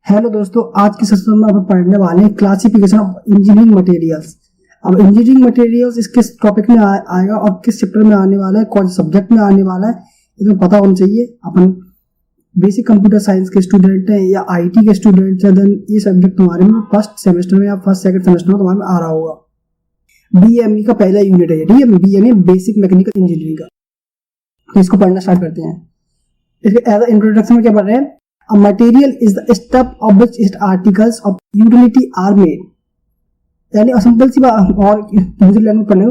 Hello दोस्तों, आज की सेशन में अपन पढ़ने वाले हैं क्लासिफिकेशन ऑफ इंजीनियरिंग मटेरियल्स। अब इंजीनियरिंग मटेरियल्स इस किस टॉपिक में आएगा और किस चैप्टर में आने वाला है, कौन से सब्जेक्ट में आने वाला है, इसमें पता होना चाहिए। अपन बेसिक कंप्यूटर साइंस के स्टूडेंट हैं या आईटी के स्टूडेंट हैं, देन ये सब्जेक्ट तुम्हारे में फर्स्ट सेमेस्टर में या फर्स्ट सेकंड सेमेस्टर में तुम्हारे में आ रहा होगा। बीएमई का पहला यूनिट है, ठीक है, बीएमई बेसिक मैकेनिकल इंजीनियरिंग का। तो इसको पढ़ना स्टार्ट करते हैं। इसके एज इंट्रोडक्शन में क्या पढ़ रहे हैं? A material is the stuff of which its articles of utility are made. यानी सिंपल सी बात और दूसरी लैंग्वेज पढ़ने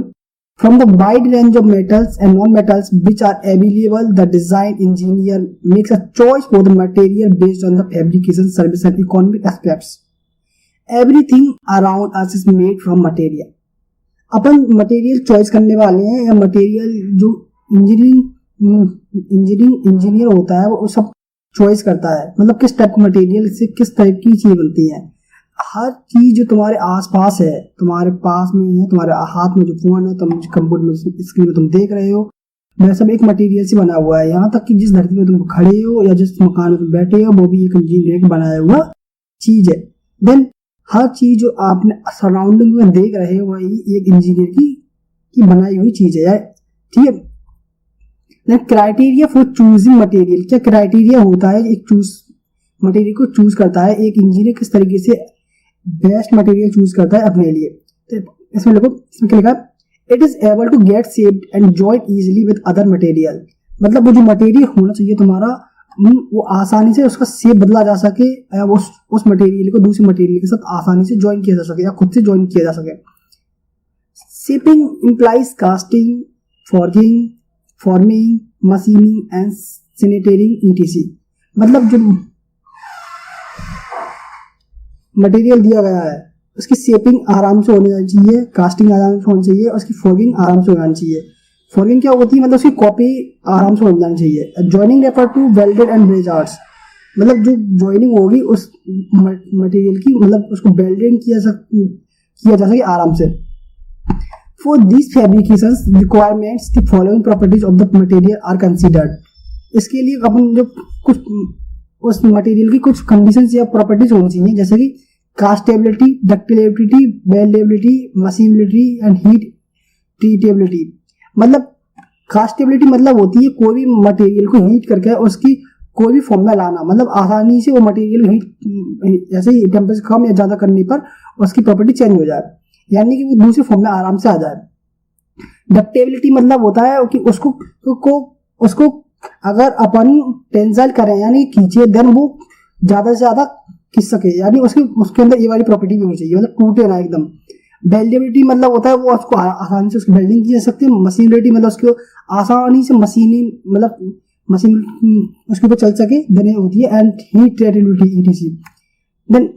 from the wide range of metals and non-metals which are available, the design engineer makes a choice for the material based on the fabrication, service and economic aspects. Everything around us is made from material. Upon material choice करने वाले हैं या material जो engineer होता है वो सब choice करता है, मतलब किस टाइप का मटेरियल से किस टाइप की चीज बनती है। हर चीज जो तुम्हारे आसपास है, तुम्हारे पास में है, तुम्हारे हाथ में जो फोन है, तुम कंप्यूटर में स्क्रीन में तुम देख रहे हो, वह सब एक मटेरियल से बना हुआ है। यहाँ तक कि जिस धरती में तुम खड़े हो या जिस मकान में तुम बैठे हो वो भी एक इंजीनियर का बनाया हुआ चीज है। देन हर चीज जो आपने सराउंडिंग में देख रहे हो वही एक इंजीनियर की बनाई हुई चीज है, ठीक है। क्राइटेरिया फॉर चूजिंग मटेरियल, क्या क्राइटेरिया होता है एक मटेरियल को चूज करता है एक इंजीनियर, किस तरीके से बेस्ट मटेरियल चूज करता है अपने लिए। तो इसमें देखो, इसमें क्या लिखा है? It is able to get shaped and join easily with other material. मतलब वो जो मटेरियल होना चाहिए तुम्हारा, वो आसानी से उसका शेप बदला जा सके या उस मटेरियल को दूसरे मटेरियल के साथ आसानी से ज्वाइन किया जा सके या खुद से ज्वाइन किया जा सके। Shaping implies casting, forging, forming, machining and sintering etc. मतलब जो मटेरियल दिया गया है उसकी शेपिंग आराम से होनी चाहिए, कास्टिंग आराम से होनी चाहिए, उसकी फॉर्मिंग आराम से होनी चाहिए। फॉर्मिंग क्या होती है? मतलब उसकी कॉपी आराम से हो जानी चाहिए। Joining refer to welded and brazed arts, मतलब जो जॉइनिंग होगी उस मटेरियल की, मतलब उसको वेल्डेड किया जा सके आराम से। For these fabrications requirements, the following properties of the material are considered. इसके लिए अपन जो कुछ उस मटेरियल की कुछ कंडीशंस या प्रॉपर्टीज होनी चाहिए, जैसे कि कास्टेबिलिटी, डक्टिलिटी, बेंडेबिलिटी, मशीनेबिलिटी एंड हीट ट्रीटेबिलिटी। मतलब कास्टेबिलिटी मतलब होती है कोई भी मटेरियल को हीट करके उसकी कोई भी फॉर्म में लाना, मतलब आसानी से वो मटेरियल हीट जैसे ही टेम्परेचर कम या ज्यादा करने पर उसकी प्रॉपर्टी चेंज हो जाए, यानी कि वो दूसरे फॉर्म में आराम से आ जाए। डक्टेबिलिटी मतलब होता है कि उसको अगर अपन टेंसाइल करें यानी खींचे, देन वो ज्यादा से ज्यादा खींच सके, यानी उसके अंदर ये वाली प्रॉपर्टी भी होनी चाहिए, मतलब टूटे ना एकदम। बेल्डेबिलिटी मतलब होता है वो उसको आसानी से उसकी बेल्डिंग की जा सकती है। मशीनबिलिटी मतलब उसको आसानी से मशीन उसके ऊपर चल सके, देन होती है। And heat treatability etc. Then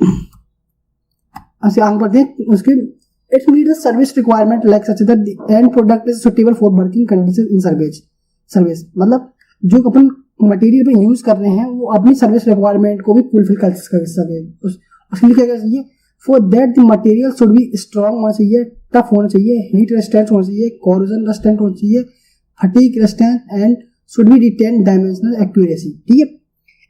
आगे बढ़ते हैं उसके It meets the service requirement like such that the end product is suitable for working conditions in service। मतलब जो अपन मटेरियल पे यूज कर रहे हैं वो अपनी सर्विस रिक्वायरमेंट को भी फुलफिल कर सके। उसके लिए क्या करना चाहिए? For that the material should be strong होना चाहिए, टफ होना चाहिए, हीट रेजिस्टेंट होना चाहिए, कोरोजन रेजिस्टेंट होना चाहिए, fatigue resistant and should be retain dimensional accuracy, ठीक है।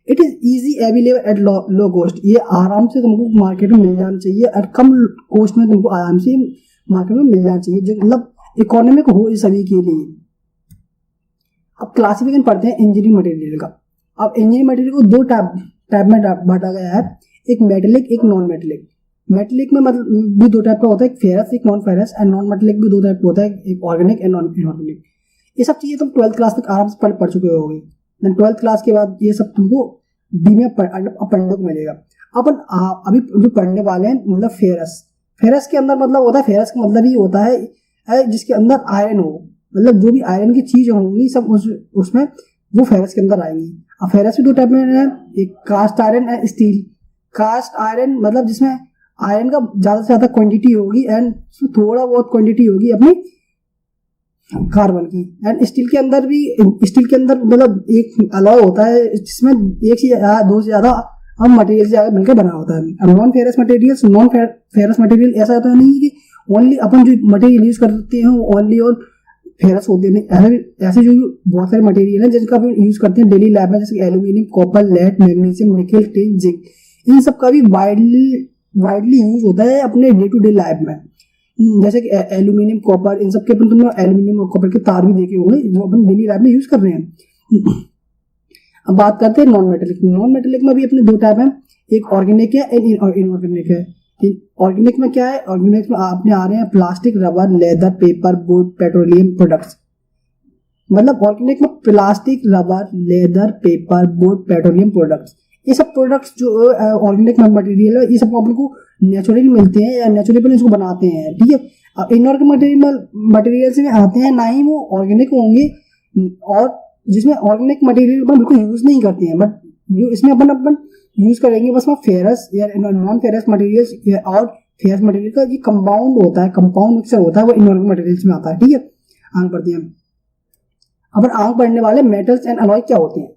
It is easy available at low cost, ये आराम से तुमको मार्केट में मिल जाना चाहिए, और कम कॉस्ट में तुमको आराम से मार्केट में मिल जाना चाहिए, जो मतलब इकोनॉमिक हो सभी के लिए। अब क्लासिफिकेशन पढ़ते हैं इंजीनियरिंग मटेरियल का। अब इंजीनियरिंग मटेरियल को दो टाइप में बांटा गया है, एक मेटेलिक, एक नॉन मेटेलिक। मेटेलिक में मतलब भी दो टाइप का होता है, एक फेरस, एक non ferrous, and non metallic भी दो टाइप का होता है, एक ऑर्गेनिक एंड नॉन ऑर्गेनिक। ये सब चीजें तुम 12th क्लास तक आराम से पढ़ चुके होगे। 12th क्लास के बाद ये सब तुमको बी में अपंडक मिलेगा। अपन अभी जो पढ़ने वाले हैं मतलब फेरस के अंदर मतलब होता है, फेरस का मतलब ही होता है जिसके अंदर आयरन हो, मतलब जो भी आयरन की चीज होंगी सब उसमें वो फेरस के अंदर आएंगी। अब फेरस भी दो टाइप में है, एक cast iron and steel. Cast iron मतलब जिसमें आयरन का ज्यादा से ज्यादा क्वांटिटी होगी एंड थोड़ा बहुत क्वांटिटी होगी अपनी कार्बन की। एंड स्टील के अंदर मतलब एक अलॉय होता है जिसमें एक से दो से ज्यादा मटेरियल से मिलकर बना होता है। अब नॉन फेरस मटेरियल ऐसा होता नहीं है कि ओनली अपन जो मटेरियल यूज करते हैं ओनली और फेरस होते हैं। ऐसे जो बहुत सारे मटेरियल हैं जिनका अपन यूज करते हैं डेली लाइफ में, जैसे aluminium, copper, lead, magnesium, nickel, tin, zinc. इन सब का भी वाइडली यूज होता है अपने डे टू डे लाइफ में, जैसे कि एल्यूमिनियम, कॉपर, इन सब के अपन तुमने एल्यूमिनियम और कॉपर के तार भी देखे होंगे जो अपन डेली लाइफ में यूज कर रहे हैं। अब बात करते हैं नॉन मेटेलिक। नॉन मेटेलिक में भी अपने दो टाइप है, एक ऑर्गेनिक है, एक इनऑर्गेनिक है। ऑर्गेनिक में क्या है, ऑर्गेनिक में आपने आ रहे हैं plastic, rubber, leather, paper, would, petroleum products. मतलब ऑर्गेनिक में plastic, rubber, leather, paper, would, petroleum products, ये सब प्रोडक्ट्स जो ऑर्गेनिक मटेरियल है, ये सब अपन को नेचुरली मिलते हैं या नेचुरली इसको बनाते हैं, ठीक है। अब इनऑर्गेनिक मटेरियल में आते हैं, ना ही वो ऑर्गेनिक होंगे, और जिसमें ऑर्गेनिक मटेरियल अपन बिल्कुल यूज नहीं करते हैं, बट जो इसमें अपन यूज करेंगे बस में फेरस या नॉन फेरस मटेरियल्स और फेरस मटेरियल का ये कंपाउंड होता है, कंपाउंड मिक्सर होता है, वो इनऑर्गेनिक मटेरियल्स में आता है, ठीक है। आगे बढ़ते हैं। अब आगे बढ़ने वाले मेटल्स एंड अलॉय क्या होते हैं।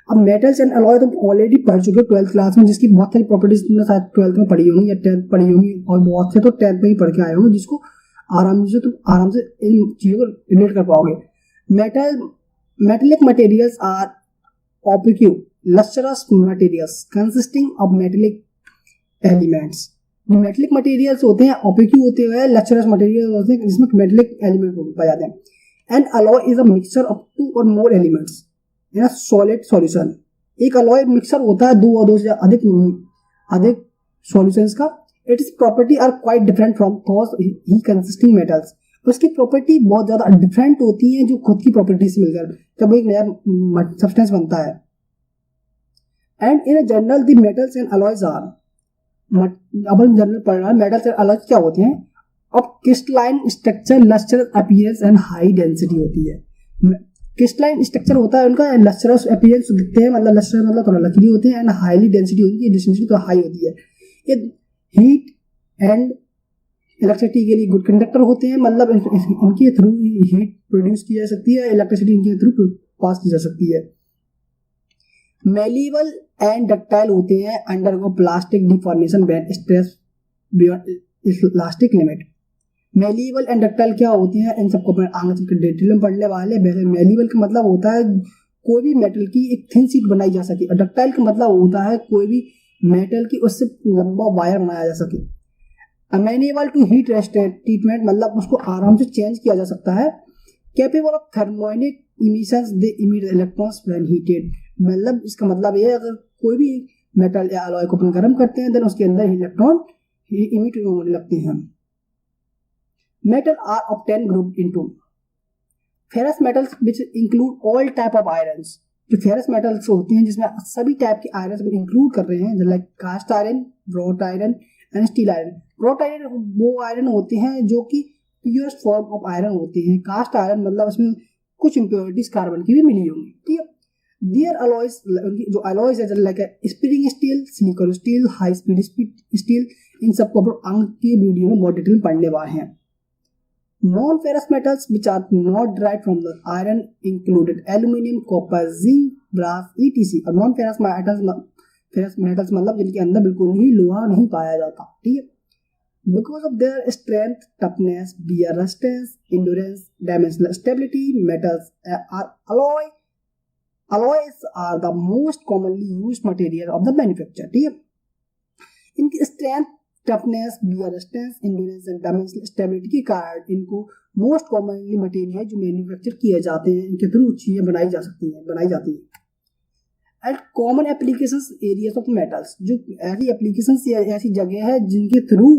अब मेटल्स एंड अलॉय तुम ऑलरेडी पढ़ चुके हो 12th क्लास में, जिसकी बहुत सारी प्रॉपर्टीज तुमने शायद 12th में पढ़ी होंगी या 10th पढ़ी होंगी, और बहुत से तो 10th में ही पढ़ के आए होंगे, जिसको आराम से इन चीजों को रिलेट कर पाओगे। Metallic materials are opaque lustrous materials consisting of metallic elements। Metallic materials होते हैं opaque होते हुए lustrous materials होते हैं जिसमें मेटेलिक एलिमेंट पाए जाते हैं। And alloy is a mixture of 2 or more elements in a solid solution. एक अलॉय मिक्सर होता है 2 और 2 से अधिक सॉल्यूशंस का। Its property are quite different from those ही कंसिस्टिंग मेटल्स। उसकी प्रॉपर्टी बहुत ज्यादा डिफरेंट होती है जो खुद की प्रॉपर्टी से मिलकर जब एक नया सब्सटेंस बनता है। And in general the metals and alloys are, अपन जनरल पढ़ रहा है मेटल्स एंड अलॉयज क्या होते हैं। अब crystalline structure, lustrous appearance and high density होती है। क्रिस्टलाइन स्ट्रक्चर होता है उनका, लस्ट्रस अपीयरेंस दिखते हैं, मतलब लस्ट्रस मतलब थोड़ा लकीली होते हैं, एंड हाईली डेंसिटी होती है, डेंसिटी तो हाई होती है। ये हीट एंड इलेक्ट्रिसिटी के लिए गुड कंडक्टर होते हैं, मतलब इनके थ्रू हीट प्रोड्यूस की जा सकती है, इलेक्ट्रिसिटी इनके थ्रू पास की जा सकती है। मेलिबल एंड डक्टाइल होते हैं, undergo plastic deformation when stress beyond elastic limit. Malleable and ductile क्या होते हैं, इन सबको आगे चलकर डिटेल में पढ़ने वाले। मेलिबल का मतलब होता है कोई भी मेटल की एक थिन शीट बनाई जा सके, और डक्टाइल का मतलब होता है कोई भी मेटल की उससे लंबा वायर बनाया जा सके। अमेनेबल टू हीट ट्रीटमेंट मतलब उसको आराम से चेंज किया जा सकता है। Capable of thermionic emissions, they emit electrons when heated. मतलब इसका मतलब ये है अगर कोई भी मेटल या अलॉय को अपन गर्म करते हैं देन उसके अंदर इलेक्ट्रॉन इमिट होने लगते हैं। Metal are obtain group into ferrous metals which include all type of irons. जो फेरस मेटल्स होते हैं जिसमें सभी टाइप के आयरन्स इंक्लूड कर रहे हैं, like cast iron, wrought iron and steel iron. Wrought iron वो आयरन होते हैं जो कि प्योरेस्ट फॉर्म ऑफ आयरन होते हैं। कास्ट आयरन मतलब उसमें कुछ इम्प्योरिटीज कार्बन की भी मिली होंगी, ठीक है। देयर अलॉयज, जो अलॉयज है like spring steel, silicon steel, high speed steel, इन सबको अपन आगे की वीडियो में बहुत डिटेल में पढ़ने वाले हैं। Non ferrous metals which are not derived from the iron included aluminum, copper, zinc, brass, etc. और नॉन फेरस मेटल्स मतलब जिनके अंदर बिल्कुल ही लोहा नहीं पाया जाता, ठीक है। Because of their strength, toughness, wear resistance, endurance, dimensional stability, metals are alloys are the most commonly used material of the manufacture, ठीक है। इनकी strength, toughness, wear resistance, endurance and dimensional stability के कारण इनको मोस्ट कॉमनली मटेरियल जो manufacture किए जाते हैं इनके थ्रू चीजें बनाई जाती हैं। And common applications areas of metals, जो ऐसी एप्लीकेशंस या ऐसी जगह है जिनके थ्रू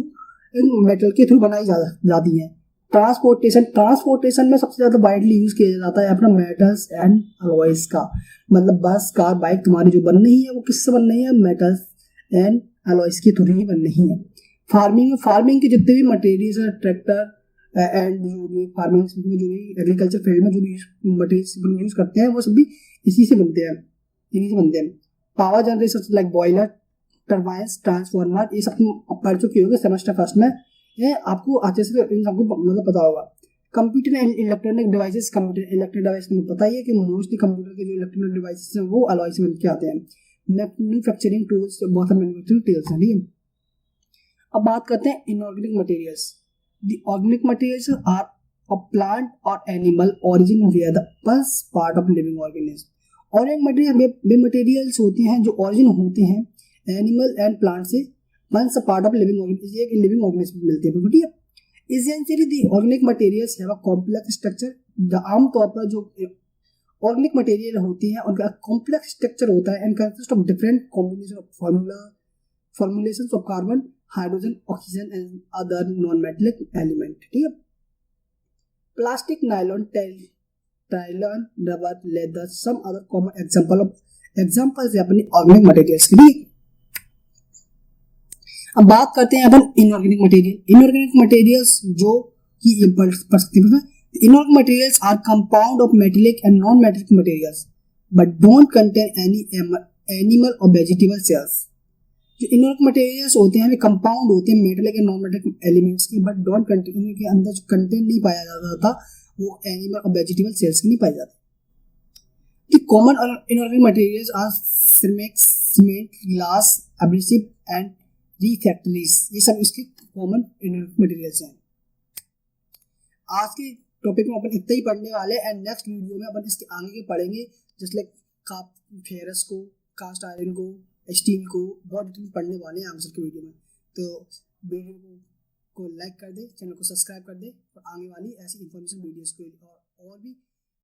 मेटल के थ्रू बनाई जाती हैं। ट्रांसपोर्टेशन में सबसे ज्यादा वाइडली यूज किया जाता है अपना मेटल्स एंड अलॉयज का। मतलब बस, कार, बाइक तुम्हारी जो बन रही है वो किससे बन रही है, मेटल्स एंड अलॉयज के थ्रू ही बन रही है। फार्मिंग के जितने भी मटेरियल्स हैं, ट्रैक्टर एंड जो भी फार्मिंग में जो भी एग्रीकल्चर फील्ड में जो भी मटेरियल्स यूज करते हैं वो सभी इसी से बनते हैं। Power generation like boiler, turbines, transformer, ये सब पढ़ चुके होंगे सेमेस्टर फर्स्ट में, ये आपको अच्छे से इन सबको मतलब पता होगा। Computer and electronic devices, computer electric device में पता ही है कि मोस्टली कंप्यूटर के जो इलेक्ट्रॉनिक डिवाइसेस हैं वो अलॉय से बनके आते हैं। मैन्युफैक्चरिंग टूल्स, बहुत सारे मैन्युफैक्चरिंग टूल्स हैं, ठीक है। अब बात करते हैं inorganic materials. The organic materials are of plant और animal origin where the part of living organism. Organic materials वे मटेरियल्स होते हैं जो ओरिजिन होते हैं एनिमल एंड प्लांट से once a part of living organism, ये एक लिविंग ऑर्गेनिज्म मिलती है, ठीक है। Essentially the organic materials have a complex structure। आमतौर पर जो ऑर्गेनिक मटेरियल होती है उनका कॉम्प्लेक्स स्ट्रक्चर होता है and consist of different combination of formulations of carbon, hydrogen, oxygen and other non metallic element, ठीक है। प्लास्टिक, नायलॉन, टाइलन, rubber, leather, some other common examples है अपने ऑर्गेनिक मटेरियल्स के लिए। अब बात करते हैं अपन इनऑर्गेनिक मटेरियल। इनऑर्गेनिक मटेरियल्स जो कि पर्सपेक्टिव में, inorganic materials are compound of metallic and non-metallic materials but don't contain any animal or vegetable cells। जो inorganic materials होते हैं वे कंपाउंड होते हैं metallic and non metallic elements के, बट डोंट कंटेन, उनके अंदर जो कंटेंट नहीं पाया जाता था वो एनिमल और वेजिटेबल सेल्स के नहीं पाए जाते। The common inorganic materials are ceramics, cement, glass, abrasive and refractories। ये सब इसके कॉमन inorganic materials हैं। आज के टॉपिक में अपन इतना ही पढ़ने वाले हैं एंड नेक्स्ट वीडियो में अपन इसके आगे के पढ़ेंगे, जैसे लाइक फेरस को, कास्ट आयरन को, स्टील को, बहुत डिटेल पढ़ने वाले हैं आंसर के वीडियो में। तो वीडियो को लाइक कर दे, चैनल को सब्सक्राइब कर दे और आगे वाली ऐसी इंफॉर्मेशन वीडियोस को और भी